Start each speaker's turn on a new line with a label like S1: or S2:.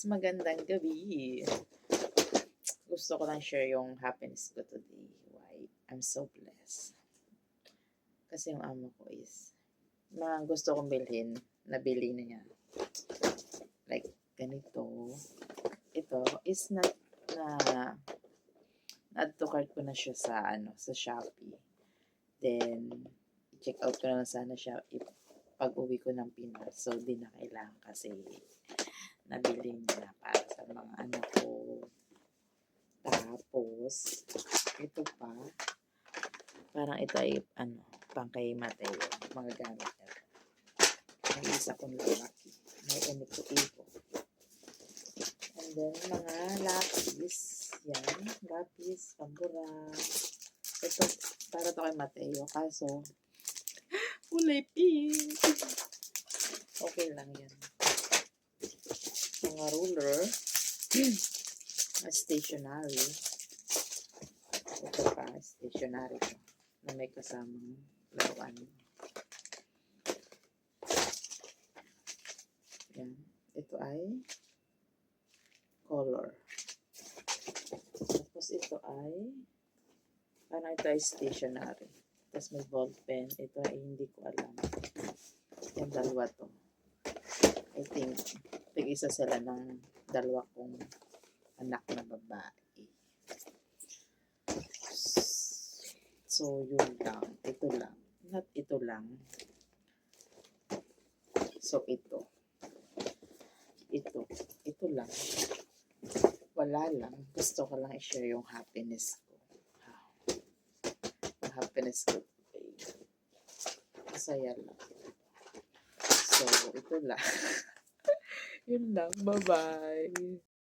S1: Magandang gabi. Gusto ko lang share yung happiness ko today. Why I'm so blessed. Kasi yung amo ko is, mga gusto kong bilhin, nabili na niya. Like, ganito. Ito is na-add to cart ko na siya sa Shopee. Then, check out ko na lang sana siya pag uwi ko ng Pinas. So, di na kailangan kasi nabili niya na para sa mga anak ko. Tapos, ito pa, parang ito ay, pang kay Mateo, mga gamit niya. May isa kong lalaki. May eniko-iko. And then, mga lapis. Yan, lapis, pambura. Ito, para to kay Mateo. Kaso, kulay pink. Okay lang yan. Mga ruler. Stationery. Ito pa, stationery ko. Na may kasamang laruan. Yan. Ito ay color. Tapos ito ay parang ito ay stationery. Tapos may ball pen. Ito ay hindi ko alam. Yung dalawa to. I think tig-isa sila ng dalawa kong anak na babae. So, yun lang. Ito lang. Not ito lang. So, ito. Ito lang. Wala lang. Gusto ko lang i-share yung happiness ko. Yung happiness ko today. Masaya lang. So, ito lang. Yun lang. Bye-bye.